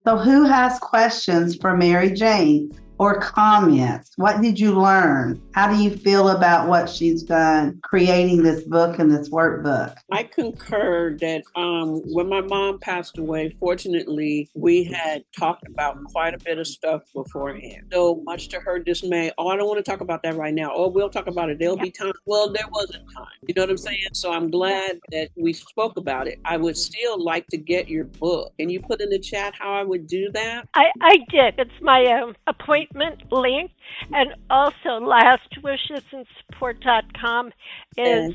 So who has questions for Mary Jane or comments? What did you learn? How do you feel about what she's done creating this book and this workbook? I concur that when my mom passed away, fortunately, we had talked about quite a bit of stuff beforehand. So much to her dismay, oh, I don't want to talk about that right now. Oh, we'll talk about it. There'll be time. Well, there wasn't time. You know what I'm saying? So I'm glad that we spoke about it. I would still like to get your book. Can you put in the chat how I would do that? I did. It's my appointment link. And also, lastwishesandsupport.com is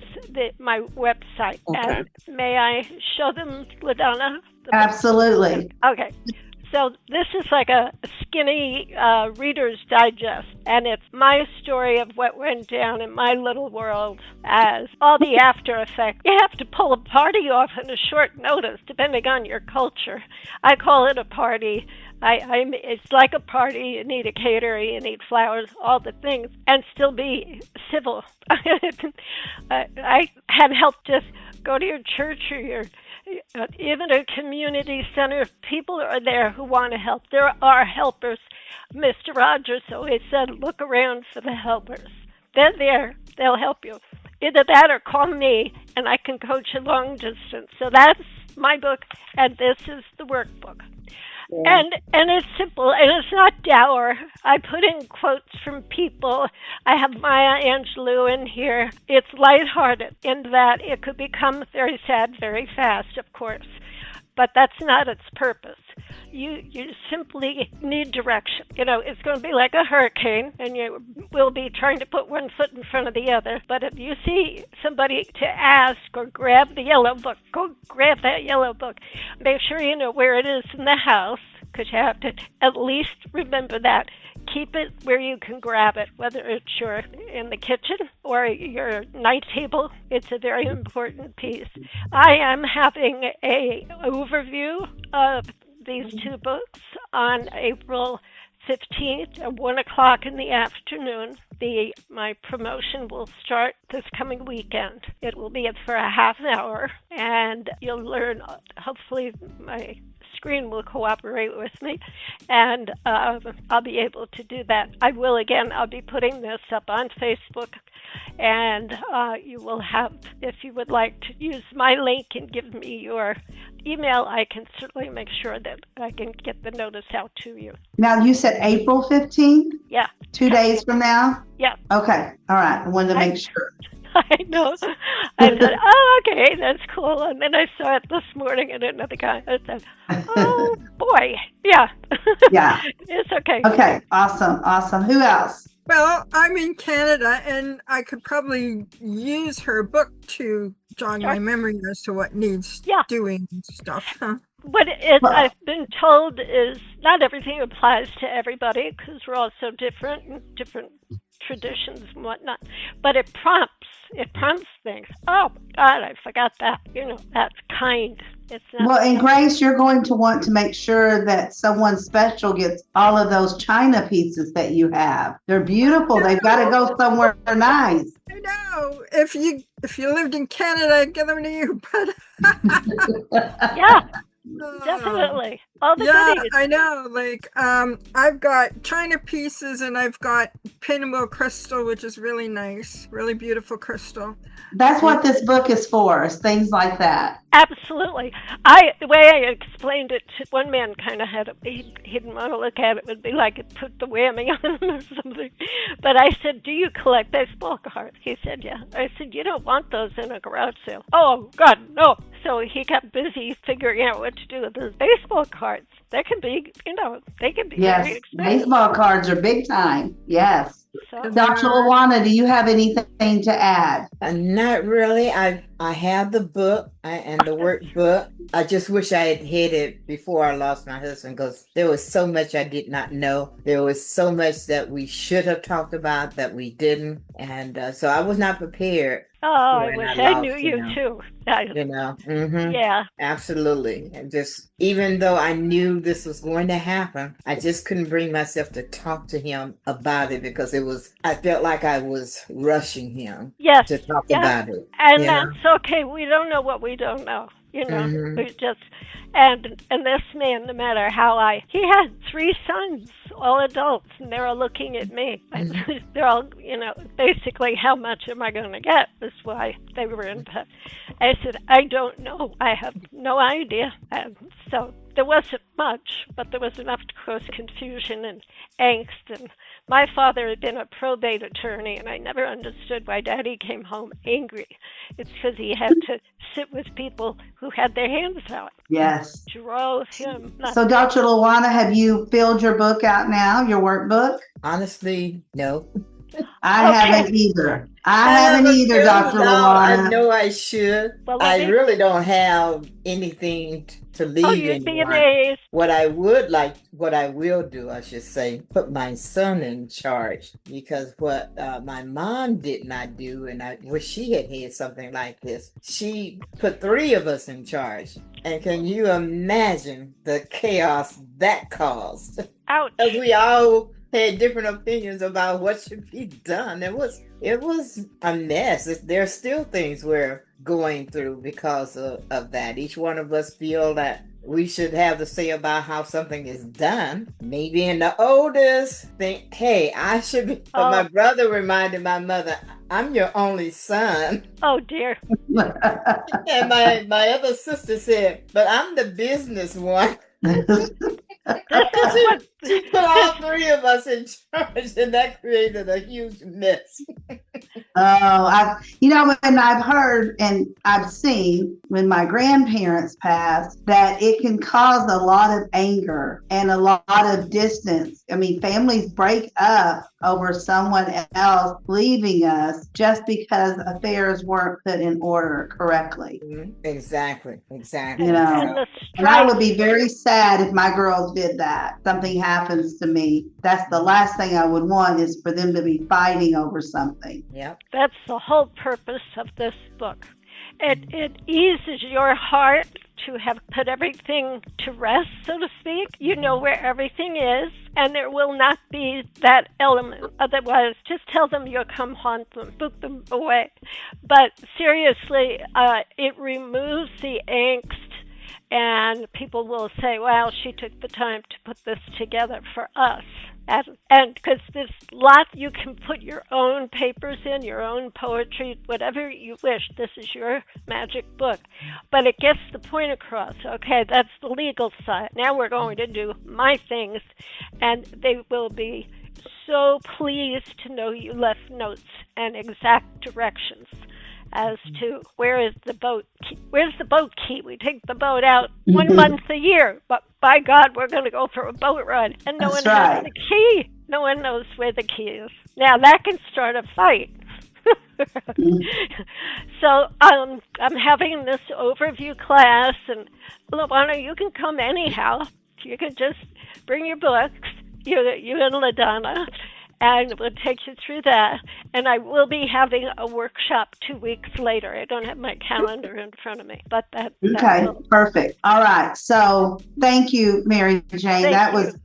my website. Okay. And may I show them, LaDonna? Absolutely. Okay. So this is like a skinny Reader's Digest, and it's my story of what went down in my little world as all the after effects. You have to pull a party off in a short notice, depending on your culture. I call it a party. It's like a party. You need a caterer, you need flowers, all the things, and still be civil. I have helped just go to your church or your even a community center. People are there who want to help. There are helpers. Mr. Rogers always said, look around for the helpers. They're there. They'll help you. Either that or call me, and I can coach you long distance. So that's my book, and this is the workbook. Yeah. And it's simple, and it's not dour. I put in quotes from people. I have Maya Angelou in here. It's lighthearted in that it could become very sad very fast, of course, but that's not its purpose. You simply need direction. You know, it's going to be like a hurricane, and you will be trying to put one foot in front of the other. But if you see somebody to ask or grab the yellow book, go grab that yellow book. Make sure you know where it is in the house, because you have to at least remember that. Keep it where you can grab it, whether it's in the kitchen or your night table. It's a very important piece. I am having a overview of these two books on April 15th at 1 o'clock in the afternoon. My promotion will start this coming weekend. It will be for a half an hour, and you'll learn, hopefully my screen will cooperate with me, and I'll be able to do that. I'll be putting this up on Facebook, and you will have, if you would like to use my link and give me your email, I can certainly make sure that I can get the notice out to you. Now, you said April 15th? Yeah. 2 days from now? Yeah. Okay. All right. I wanted to make sure. I know. I said, oh, okay, that's cool. And then I saw it this morning and another guy. I said, oh, boy. Yeah. Yeah. It's okay. Okay. Awesome. Who else? Well, I'm in Canada, and I could probably use her book to jog my memory as to what needs doing and stuff. What I've been told is not everything applies to everybody, because we're all so different traditions and whatnot, but it prompts things. Oh God, I forgot that. That's kind. It's not. Well, and Grace, you're going to want to make sure that someone special gets all of those china pieces that you have. They're beautiful. They've got to go somewhere nice. I know. If you lived in Canada, I'd give them to you. But yeah. Definitely. All the goodies. I know. Like, I've got china pieces, and I've got pinwheel crystal, which is really nice, really beautiful crystal. That's what this book is for, is things like that. Absolutely. The way I explained it to one man, kind of he didn't want to look at it. It would be like it put the whammy on him or something. But I said, do you collect baseball cards? He said, yeah. I said, you don't want those in a garage sale. Oh, God, no. So he got busy figuring out what to do with his baseball cards. They can be, very expensive. Baseball cards are big time. Yes. So, Dr. Luana, do you have anything to add? Not really. I have the book and the workbook. I just wish I had it before I lost my husband, because there was so much I did not know. There was so much that we should have talked about that we didn't. And so I was not prepared. Oh, I wish I knew you too. Yeah, absolutely. And just, even though I knew this was going to happen, I just couldn't bring myself to talk to him about it, because I felt like I was rushing him to talk about it. And that's okay. We don't know what we don't know. you know, we just, and this man, no matter how he had 3 sons, all adults, and they're all looking at me. They're all, you know, basically, how much am I going to get? Is why they were in bed. I said, I don't know. I have no idea. So there wasn't much, but there was enough to cause confusion and angst. And my father had been a probate attorney, and I never understood why Daddy came home angry. It's because he had to sit with people who had their hands out. Yes. Drove him nuts. So, Dr. Luana, have you filled your book out now, your workbook? Honestly, no. I haven't either. I haven't either, Dr. Luana. I know I should. Well, I really don't have anything to leave you'd be anyone. amazed. What I will do, I should say, put my son in charge, because what my mom did not do, and I wish she had something like this, she put 3 of us in charge. And can you imagine the chaos that caused? Ouch. Because we all had different opinions about what should be done. It was a mess. There's still things we're going through because of that. Each one of us feel that we should have to say about how something is done. Maybe in the oldest think, hey, I should be. But my brother reminded my mother, I'm your only son. Oh, dear. And my other sister said, but I'm the business one. She put all 3 of us in charge, and that created a huge mess. And I've heard and I've seen when my grandparents passed that it can cause a lot of anger and a lot of distance. I mean, families break up over someone else leaving us just because affairs weren't put in order correctly. Exactly. You know, and I would be very sad if my girls did that. Something happens to me. That's the last thing I would want, is for them to be fighting over something. Yep. That's the whole purpose of this book. It eases your heart to have put everything to rest, so to speak. You know where everything is, and there will not be that element. Otherwise, just tell them you'll come haunt them, book them away. But seriously, it removes the angst, and people will say, well, she took the time to put this together for us. And because there's lots, you can put your own papers in, your own poetry, whatever you wish. This is your magic book. But it gets the point across. Okay, that's the legal side. Now we're going to do my things, and they will be so pleased to know you left notes and exact directions as to where's the boat key. We take the boat out 1 month a year, but by God, we're going to go for a boat ride, and no one knows the key. No one knows where the key is. Now that can start a fight. So I'm having this overview class, and Luana, you can come anyhow. You can just bring your books, you and LaDonna, and we'll take you through that. And I will be having a workshop 2 weeks later. I don't have my calendar in front of me, but okay, perfect. All right. So thank you, Mary Jane. That was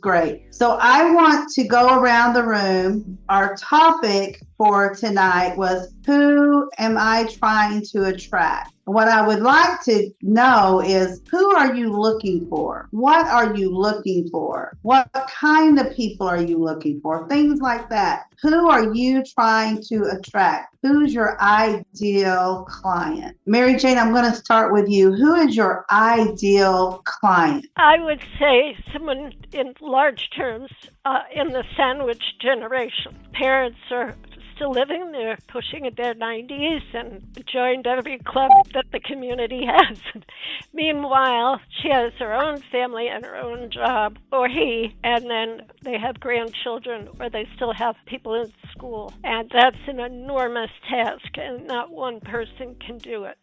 great. So I want to go around the room. Our topic for tonight was, who am I trying to attract? What I would like to know is, who are you looking for? What are you looking for? What kind of people are you looking for? Things like that. Who are you trying to attract? Who's your ideal client? Mary Jane, I'm going to start with you. Who is your ideal client? I would say someone in large terms in the sandwich generation. Parents are still living, they're pushing in their 90s and joined every club that the community has. Meanwhile, she has her own family and her own job, or he, and then they have grandchildren, or they still have people in school. And that's an enormous task, and not one person can do it.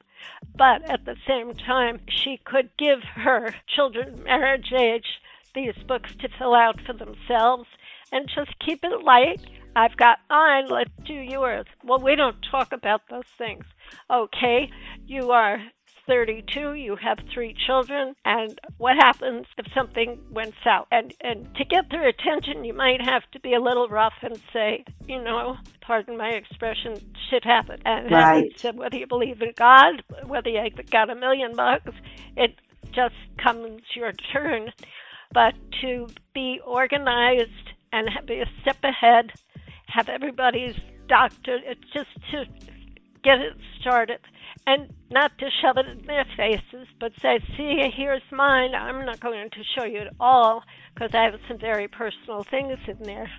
But at the same time, she could give her children marriage age these books to fill out for themselves and just keep it light. I've got mine, let's do yours. Well, we don't talk about those things. Okay, you are 32, you have 3 children, and what happens if something went south? And to get their attention, you might have to be a little rough and say, pardon my expression, shit happened. And Right. he said, whether you believe in God, whether you got $1 million, it just comes your turn. But to be organized and be a step ahead, have everybody's doctor, it's just to get it started. And not to shove it in their faces, but say, see, here's mine. I'm not going to show you it all because I have some very personal things in there.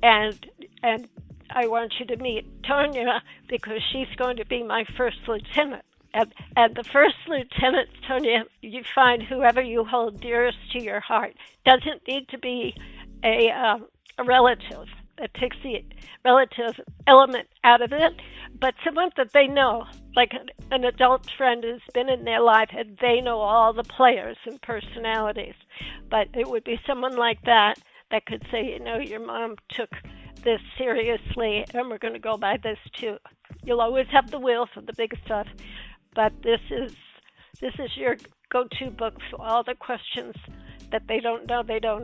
And I want you to meet Tonya because she's going to be my first lieutenant. And the first lieutenant, Tonya, you find whoever you hold dearest to your heart. Doesn't need to be a relative. That takes the relative element out of it, but someone that they know, like an adult friend who's been in their life, and they know all the players and personalities. But it would be someone like that could say, your mom took this seriously, and we're going to go by this too. You'll always have the will for the big stuff, but this is your go-to book for all the questions that they don't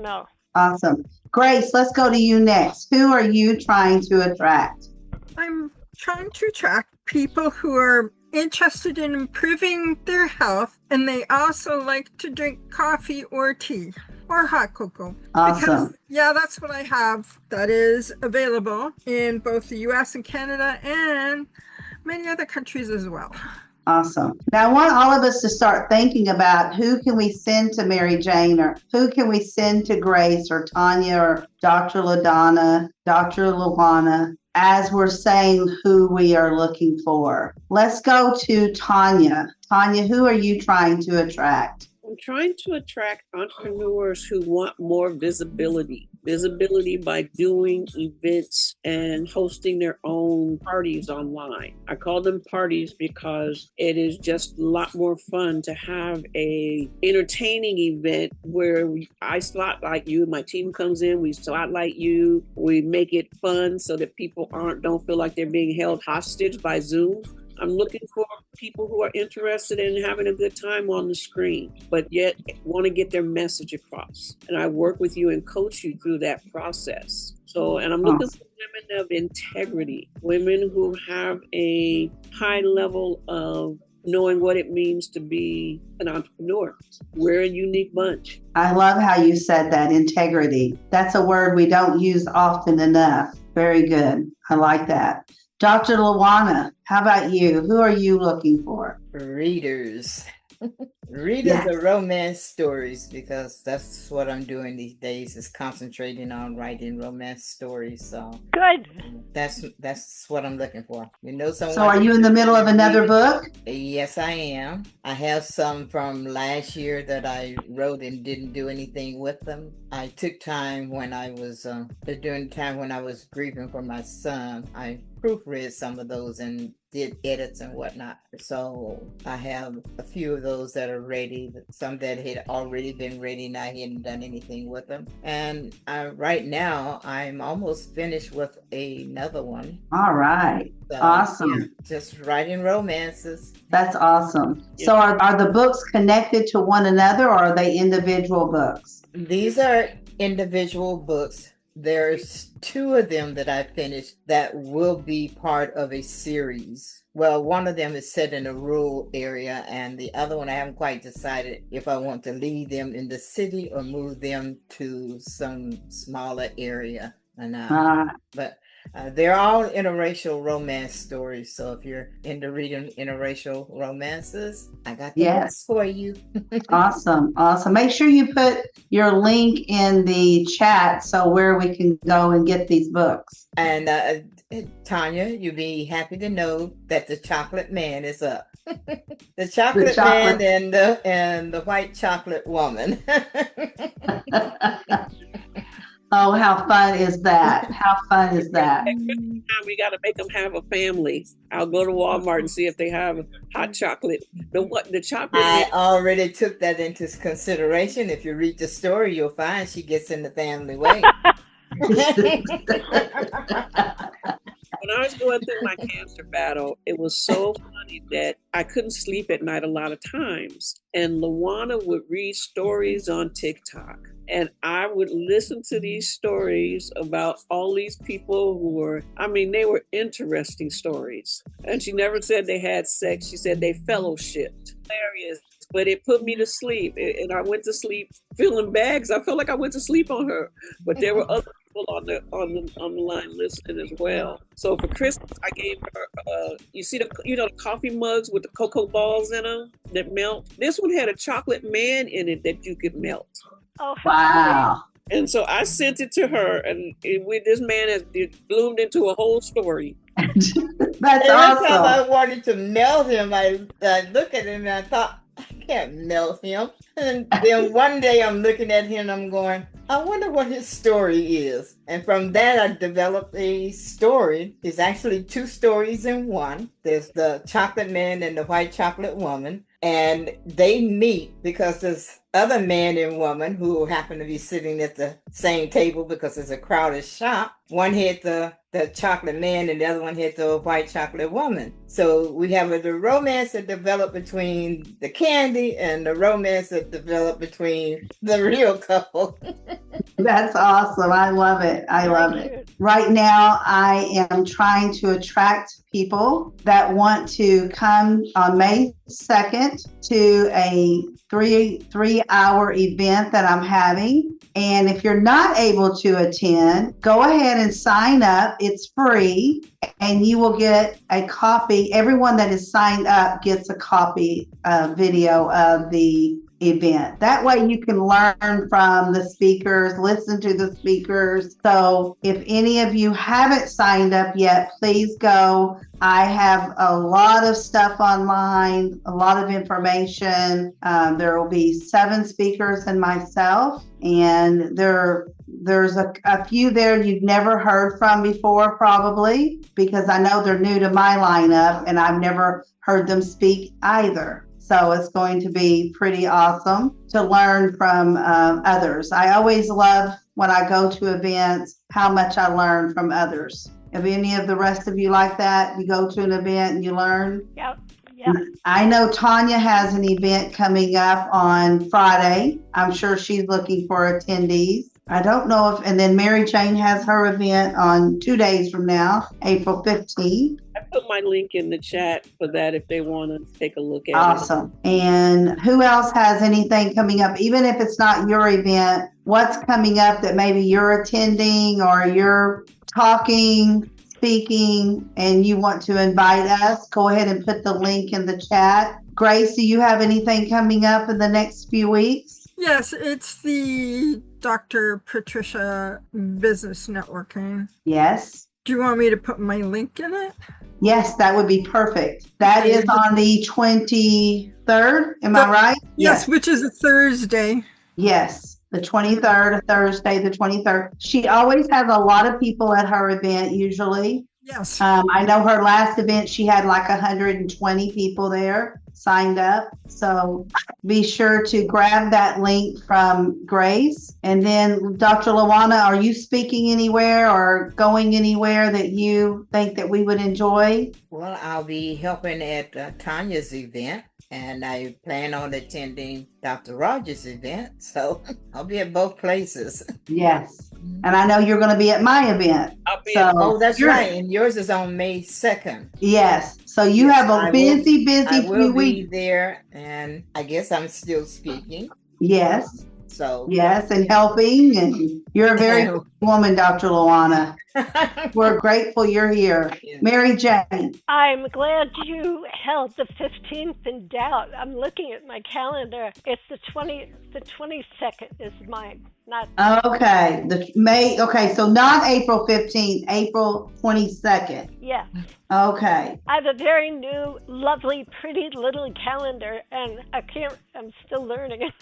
know. Awesome. Grace, let's go to you next. Who are you trying to attract? I'm trying to attract people who are interested in improving their health, and they also like to drink coffee or tea or hot cocoa. Awesome. Because, that's what I have that is available in both the US and Canada and many other countries as well. Awesome. Now, I want all of us to start thinking about who can we send to Mary Jane, or who can we send to Grace or Tanya or Dr. LaDonna, Dr. Luana, as we're saying who we are looking for. Let's go to Tanya. Tanya, who are you trying to attract? I'm trying to attract entrepreneurs who want more visibility. Visibility by doing events and hosting their own parties online. I call them parties because it is just a lot more fun to have a entertaining event where I spotlight you, my team comes in, we spotlight you, we make it fun so that people don't feel like they're being held hostage by Zoom. I'm looking for people who are interested in having a good time on the screen, but yet want to get their message across. And I work with you and coach you through that process. And I'm looking for women of integrity, women who have a high level of knowing what it means to be an entrepreneur. We're a unique bunch. I love how you said that, integrity. That's a word we don't use often enough. Very good. I like that. Dr. Luana, how about you? Who are you looking for? Readers. Readers of romance stories, because that's what I'm doing these days, is concentrating on writing romance stories. So good. That's what I'm looking for. Someone. So are you in the middle of another book? Yes, I am. I have some from last year that I wrote and didn't do anything with them. I took time when I was during the time when I was grieving for my son. I proofread some of those and did edits and whatnot. So I have a few of those that are ready, some that had already been ready and I hadn't done anything with them. And right now I'm almost finished with another one. All right. So, awesome. Just writing romances. That's awesome. Yeah. So are the books connected to one another, or are they individual books? These are individual books. There's 2 of them that I finished that will be part of a series. Well, one of them is set in a rural area, and the other one I haven't quite decided if I want to leave them in the city or move them to some smaller area. But they're all interracial romance stories. So if you're into reading interracial romances, I got the books for you. Awesome. Make sure you put your link in the chat so where we can go and get these books. And Tanya, you'll be happy to know that the Chocolate Man is up. The chocolate Man and the White Chocolate Woman. Oh, how fun is that? How fun is that? We got to make them have a family. I'll go to Walmart and see if they have hot chocolate. The chocolate. I already took that into consideration. If you read the story, you'll find she gets in the family way. When I was going through my cancer battle, it was so fun funny that I couldn't sleep at night a lot of times. And Luana would read stories on TikTok. And I would listen to these stories about all these people who they were interesting stories. And she never said they had sex. She said they fellowshipped. Hilarious. But it put me to sleep. And I went to sleep feeling bad because I felt like I went to sleep on her. But there were other people on the line listening as well. So for Christmas, I gave her, the coffee mugs with the cocoa balls in them that melt. This one had a chocolate man in it that you could melt. Oh, Wow. And so I sent it to her, and this man has bloomed into a whole story. That's Every awesome. time I wanted to melt him, I look at him and I thought, I can't melt him. And then one day I'm looking at him and I'm going, I wonder what his story is. And from that, I developed a story. It's actually 2 stories in one. There's the chocolate man and the white chocolate woman. And they meet because this other man and woman who happen to be sitting at the same table because it's a crowded shop. One had the chocolate man and the other one had the white chocolate woman. So we have the romance that developed between the candy and the romance that developed between the real couple. That's awesome. I love it. I love it. Right now, I am trying to attract people that want to come on May 2nd to a three-hour event that I'm having. And if you're not able to attend, go ahead and sign up. It's free, and you will get a copy. Everyone that is signed up gets a copy video of the event. That way you can learn from the speakers, listen to the speakers. So if any of you haven't signed up yet, please go. I have a lot of stuff online, a lot of information. There will be 7 speakers and myself, and there's a few there you've never heard from before, probably, because I know they're new to my lineup and I've never heard them speak either. So it's going to be pretty awesome to learn from others. I always love when I go to events, how much I learn from others. If any of the rest of you like that, you go to an event and you learn? Yep. I know Tanya has an event coming up on Friday. I'm sure she's looking for attendees. I don't know and then Mary Jane has her event on 2 days from now, April 15th. I put my link in the chat for that if they want to take a look at Awesome. And who else has anything coming up? Even if it's not your event, what's coming up that maybe you're attending or you're talking, speaking, and you want to invite us? Go ahead and put the link in the chat. Grace, do you have anything coming up in the next few weeks? Yes, it's the Dr. Patricia Business Networking. Yes. Do you want me to put my link in it? Yes, that would be perfect. That is on the 23rd. Am I right? Yes, which is a Thursday. Yes, the 23rd, Thursday, the 23rd. She always has a lot of people at her event, usually. Yes. I know her last event, she had like 120 people there signed up. So be sure to grab that link from Grace. And then Dr. Luana, are you speaking anywhere or going anywhere that you think that we would enjoy? Well, I'll be helping at Tanya's event, and I plan on attending Dr. Rogers' event. So I'll be at both places. Yes. And I know you're going to be at my event. Oh, that's right. And yours is on May 2nd. Yes. So you have a busy I few will weeks. be there, and I guess I'm still speaking. Yes. So yes, and helping. And you're a very good woman, Dr. Luana. We're grateful you're here. Yeah. Mary Jane. I'm glad you held the 15th in doubt. I'm looking at my calendar. It's the 22nd is mine. Not Okay. So not April 15th, April 22nd. yes. Okay. I have a very new, lovely, pretty little calendar, and I'm still learning it.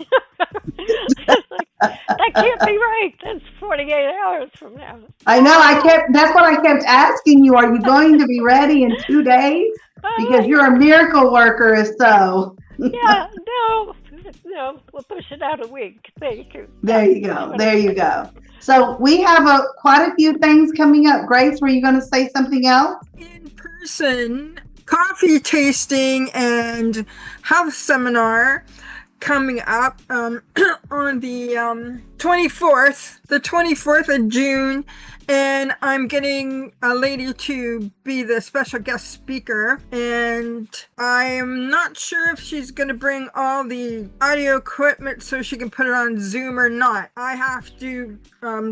It's like, that can't be right. That's 48 hours from now. I know. That's what I kept asking you. Are you going to be ready in 2 days? Because you're a miracle worker, if so. Yeah, no, we'll push it out a week. Thank you. There you go. So we have quite a few things coming up. Grace, were you going to say something else? In person, coffee tasting and health seminar coming up on the 24th of June, and I'm getting a lady to be the special guest speaker, and I'm not sure if she's going to bring all the audio equipment so she can put it on Zoom or not. I have to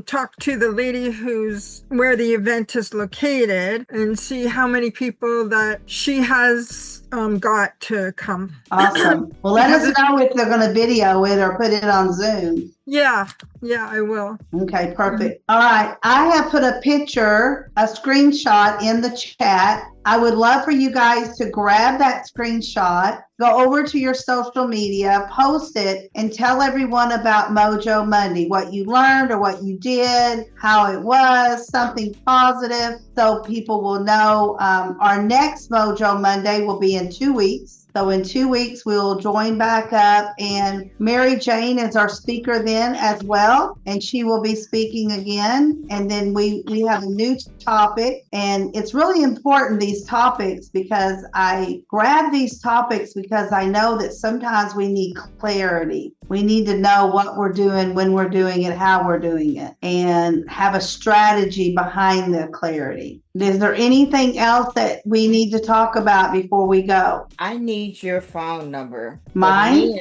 talk to the lady who's where the event is located and see how many people that she has got to come. Awesome. Well, let us know if they're going to video it or put it on Zoom. Yeah, I will. Okay, perfect. All right. I have put a picture, a screenshot in the chat. I would love for you guys to grab that screenshot, go over to your social media, post it, and tell everyone about Mojo Monday, what you learned or what you did, how it was, something positive, so people will know. Our next Mojo Monday will be in 2 weeks. So in 2 weeks, we'll join back up, and Mary Jane is our speaker then as well, and she will be speaking again. And then we have a new topic, and it's really important, these topics, because I grab these topics because I know that sometimes we need clarity. We need to know what we're doing, when we're doing it, how we're doing it, and have a strategy behind the clarity. Is there anything else that we need to talk about before we go? I need your phone number. Mine?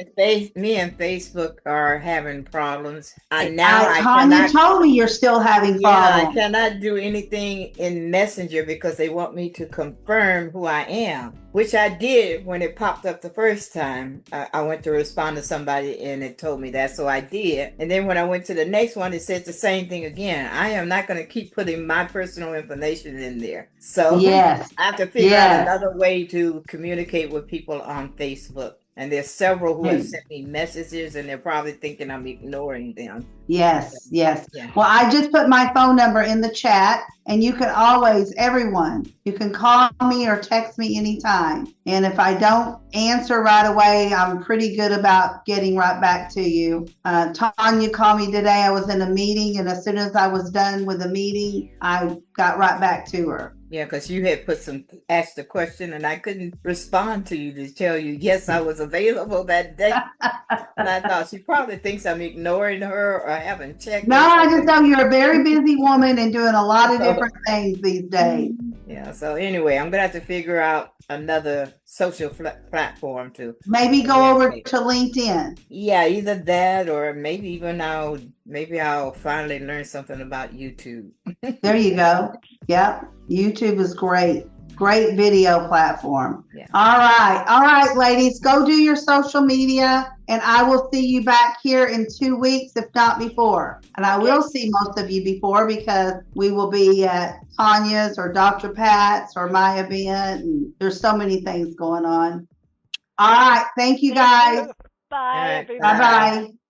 Me and Facebook are having problems. Tanya told me you're still having problems. I cannot do anything in Messenger because they want me to confirm who I am, which I did when it popped up the first time. I went to respond to somebody and it told me that, so I did. And then when I went to the next one, it said the same thing again. I am not going to keep putting my personal information in there. So yes. I have to figure out another way to communicate with people on Facebook. And there's several who have sent me messages, and they're probably thinking I'm ignoring them. Yes. Yeah. Well, I just put my phone number in the chat, and you can always, everyone, you can call me or text me anytime. And if I don't answer right away, I'm pretty good about getting right back to you. Tanya called me today. I was in a meeting, and as soon as I was done with the meeting, I got right back to her. Yeah, because you had asked a question and I couldn't respond to you to tell you, yes, I was available that day. And I thought she probably thinks I'm ignoring her or I haven't checked. No, I just know you're a very busy woman and doing a lot of different things these days. Yeah, so anyway, I'm going to have to figure out another social platform to maybe go over to LinkedIn. Yeah, either that or maybe I'll finally learn something about YouTube. There you go. Yep. YouTube is great. Great video platform. Yeah. All right, ladies, go do your social media, and I will see you back here in 2 weeks, if not before. And I will see most of you before because we will be at Tanya's or Dr. Pat's or my event, and there's so many things going on. All right, thank you guys. Bye, everybody. Bye-bye.